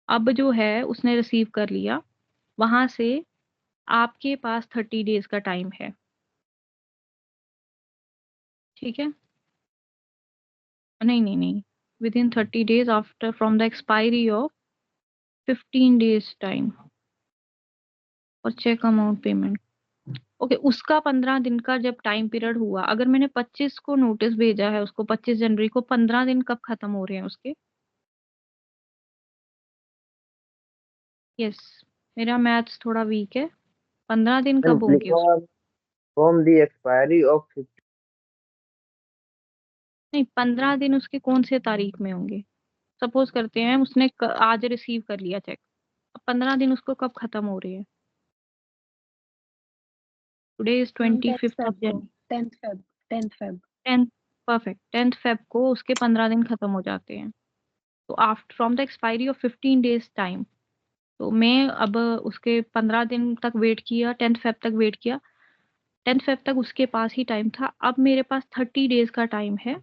Speaker 2: अब जो है उसने रिसीव कर लिया, वहां से आपके पास 30 डेज का टाइम है। ठीक है, नहीं नहीं नहीं, with in 30 days after from the expiry of 15 days time और चेक अमाउंट पेमेंट। ओके, उसका 15 दिन का जब टाइम पीरियड हुआ, अगर मैंने 25 को नोटिस भेजा है उसको 25 जनवरी को, 15 दिन कब खत्म हो रहे हैं उसके? यस, मेरा मैथ्स थोड़ा वीक है, 15 दिन
Speaker 1: मैम
Speaker 2: कब होंगे उसके?
Speaker 1: फ्रॉम द एक्सपायरी ऑफ
Speaker 2: नहीं, 15 दिन उसके कौन से तारीख में होंगे? सपोज करते हैं उसने आज रिसीव कर लिया चेक, अब 15 दिन उसको कब खत्म हो रहे हैं? Today is
Speaker 3: ma'am
Speaker 2: 25 of
Speaker 3: 10th Feb
Speaker 2: 10th, perfect, 10th Feb को उसके 15 दिन खत्म हो जाते हैं। तो after from the expiry of 15 days time, तो मैं अब उसके 15 दिन तक वेट किया, 10th फेब तक वेट किया, 10th फेब तक उसके पास ही टाइम था, अब मेरे पास 30 डेज का टाइम है।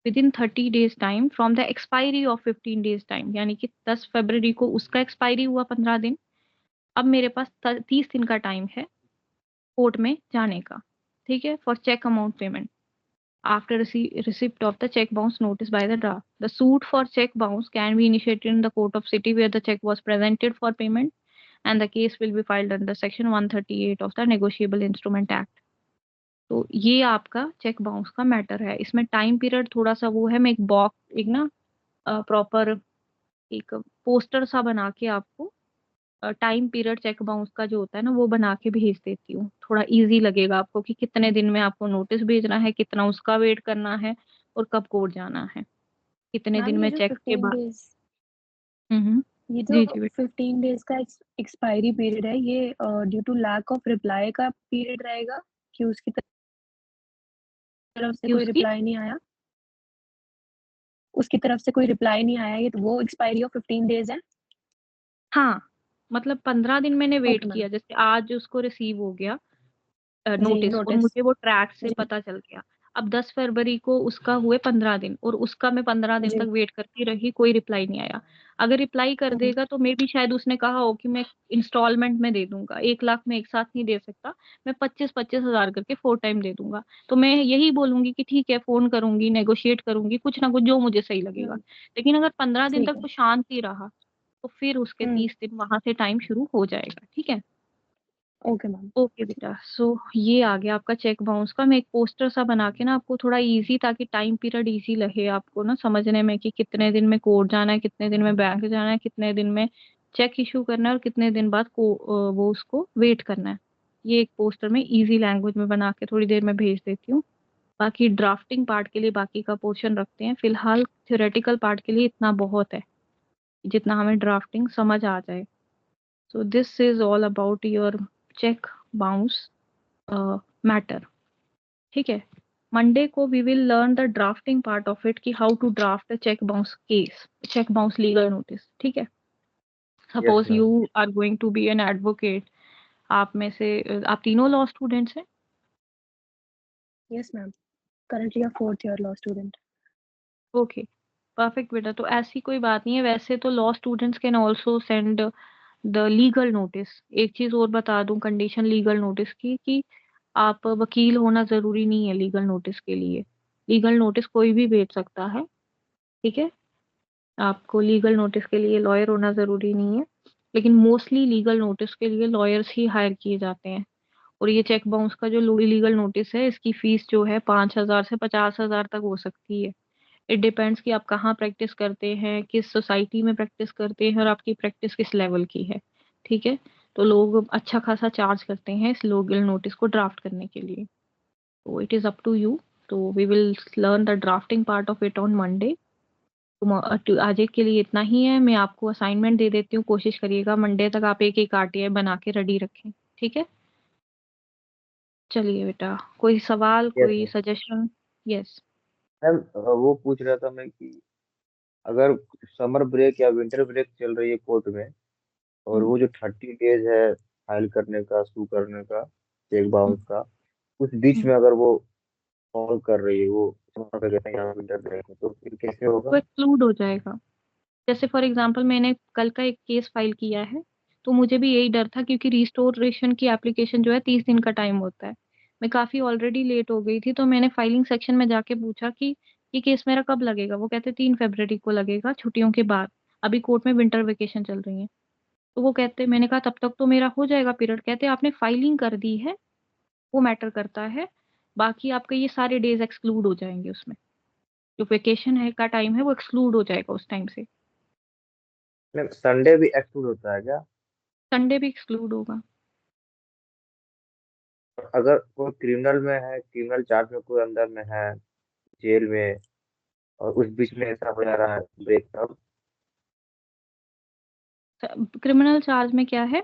Speaker 2: With in 30 days time from the expiry of 15 days time, यानी कि 10 फरवरी को उसका एक्सपायरी हुआ 15 दिन, अब मेरे पास 30 दिन का टाइम है कोर्ट में जाने का। ठीक है, for cheque amount payment after receipt of the check bounce notice by the draft। The suit for check bounce can be initiated in the court of city where the check was presented for payment and the case will be filed under section 138 of the Negotiable Instrument Act। तो ये आपका cheque bounce का matter है, इसमें time period थोड़ा सा वो है, मैं एक बॉक्स, एक ना प्रॉपर एक पोस्टर सा बना के आपको टाइम पीरियड चेक बाउंस का जो होता है ना वो बना के भेज देती हूँ, थोड़ा इजी लगेगा आपको कि कितने दिन में आपको नोटिस भेजना है, कितना उसका वेट करना है और कब कोर्ट जाना है, कितने
Speaker 3: मैम
Speaker 2: दिन
Speaker 3: ये
Speaker 2: में
Speaker 3: जो
Speaker 2: चेक के
Speaker 3: 15
Speaker 2: बाद।
Speaker 3: डेज
Speaker 2: हम्म।
Speaker 3: ये जो
Speaker 2: जी जी बेटा।
Speaker 3: 15 डेज का एक्सपायरी पीरियड है, ये due to lack of reply का पीरियड रहेगा कि उसकी तरफ से
Speaker 2: कि
Speaker 3: कोई
Speaker 2: उसकी,
Speaker 3: रिप्लाई नहीं आया? उसकी तरफ से कोई रिप्लाई नहीं आया, ये तो वो एक्सपायरी ऑफ 15 डेज है?
Speaker 2: हाँ, मतलब 15 दिन मैंने वेट
Speaker 3: ओके मैम।
Speaker 2: किया, जैसे आज उसको रिसीव हो गया
Speaker 3: जी
Speaker 2: नोटिस और
Speaker 3: नोटिस।
Speaker 2: मुझे वो ट्रैक से
Speaker 3: जी
Speaker 2: पता चल गया। अब 10 फरवरी को उसका हुए 15 दिन और उसका मैं 15 दिन
Speaker 3: जी।
Speaker 2: तक वेट करती रही, कोई रिप्लाई नहीं आया। अगर रिप्लाई कर
Speaker 3: हम्म,
Speaker 2: देगा तो मे भी शायद उसने कहा हो कि मैं इंस्टॉलमेंट में दे दूंगा, 1 लाख में एक साथ नहीं दे सकता, मैं 25-25 हजार करके 4 टाइम दे दूंगा। तो मैं यही बोलूंगी कि ठीक है, फोन करूंगी, नेगोशिएट करूंगी, कुछ ना कुछ जो मुझे सही लगेगा।
Speaker 3: हम्म,
Speaker 2: लेकिन अगर 15 दिन
Speaker 3: ठीक
Speaker 2: तक
Speaker 3: है।
Speaker 2: वो शांत ही रहा तो फिर उसके
Speaker 3: हम्म,
Speaker 2: 30 दिन वहां से टाइम शुरू हो जाएगा। ठीक है,
Speaker 3: ओके मैम।
Speaker 2: ओके बेटा, सो ये आ गया आपका चेक बाउंस का। मैं एक पोस्टर सा बना के ना आपको थोड़ा इजी, ताकि टाइम पीरियड इजी लगे आपको ना समझने में कि कितने दिन में कोर्ट जाना है, कितने दिन में बैंक जाना है, कितने दिन में चेक इशू करना है और कितने दिन बाद वो उसको वेट करना है। ये एक पोस्टर में इजी लैंग्वेज में बना के थोड़ी देर में भेज देती हूँ। बाकी ड्राफ्टिंग पार्ट के लिए बाकी का पोर्शन रखते हैं फिलहाल। थ्योरेटिकल पार्ट के लिए इतना बहुत है, जितना हमें ड्राफ्टिंग समझ आ जाए। So this is all about your cheque bounce matter. ठीक है, मंडे को we will learn the drafting part of it, कि how to draft cheque bounce case, cheque bounce legal notice. ठीक है,
Speaker 1: yes
Speaker 2: suppose
Speaker 1: ma'am.
Speaker 2: You are going to be an advocate. आप में से आप तीनों लॉ स्टूडेंट्स हैं?
Speaker 3: Yes ma'am, currently a 4th year law student.
Speaker 2: Okay, perfect बेटा। तो ऐसी कोई बात नहीं है, वैसे तो law students can also send the legal notice. एक चीज और बता दूं कंडीशन लीगल नोटिस की, कि आप वकील होना जरूरी नहीं है लीगल नोटिस के लिए। लीगल नोटिस कोई भी भेज सकता है। ठीक है, आपको लीगल नोटिस के लिए लॉयर होना जरूरी नहीं है, लेकिन मोस्टली लीगल नोटिस के लिए लॉयर्स ही हायर किए जाते हैं। और ये चेक बाउंस का जो लीगल नोटिस है, इसकी फीस जो है 5,000 से 50,000 तक हो सकती है। इट डिपेंड्स कि आप कहाँ प्रैक्टिस करते हैं, किस सोसाइटी में प्रैक्टिस करते हैं और आपकी प्रैक्टिस किस लेवल की है। ठीक है, तो लोग अच्छा खासा चार्ज करते हैं इस लीगल नोटिस को ड्राफ्ट करने के लिए। तो it is up to you. तो we will learn the drafting part of it on Monday. आज के लिए इतना ही है। मैं आपको असाइनमेंट दे देती हूँ, कोशिश करिएगा मंडे तक आप एक एक आरटीआई बना के रेडी रखें। ठीक है, चलिए बेटा, कोई सवाल,
Speaker 1: यस
Speaker 2: कोई
Speaker 1: मैम।
Speaker 2: सजेशन? यस।
Speaker 1: मैम वो पूछ रहा था मैं कि अगर समर ब्रेक या विंटर ब्रेक चल रही है कोर्ट में, और वो जो 30 डेज है फाइल करने का, सू करने का, चेक बाउंस का, उस बीच में अगर वो कॉल कर रही है, वो समर ब्रेक या विंटर ब्रेक है, तो फिर कैसे होगा?
Speaker 2: वो एक्सक्लूड हो जाएगा। जैसे फॉर एग्जांपल मैंने कल का एक केस फाइल किया है, तो मुझे भी यही डर था, क्योंकि रिस्टोरेशन की एप्लीकेशन जो है 30 दिन का टाइम होता है। मैं काफी ऑलरेडी लेट हो गई थी, तो मैंने फाइलिंग सेक्शन में जाके पूछा कि ये केस मेरा कब लगेगा। वो कहते 3 फरवरी को लगेगा, छुट्टियों के बाद। अभी कोर्ट में विंटर वेकेशन चल रही है। तो वो कहते, मैंने कहा तब तक तो मेरा हो जाएगा पीरियड। कहते आपने फाइलिंग कर दी है, वो मैटर करता है। बाकी आपके ये सारे डेज एक्सक्लूड हो जाएंगे उसमें। जो वेकेशन है का टाइम है वो एक्सक्लूड हो जाएगा उस टाइम से।
Speaker 1: मैम संडे भी एक्सक्लूड होता है क्या?
Speaker 2: संडे भी एक्सक्लूड होगा।
Speaker 1: अगर कोई क्रिमिनल में है, क्रिमिनल चार्ज में कोई अंदर में है, जेल में, और उस बीच में ऐसा हो जा रहा है ब्रेक, तब?
Speaker 2: क्रिमिनल चार्ज में क्या है?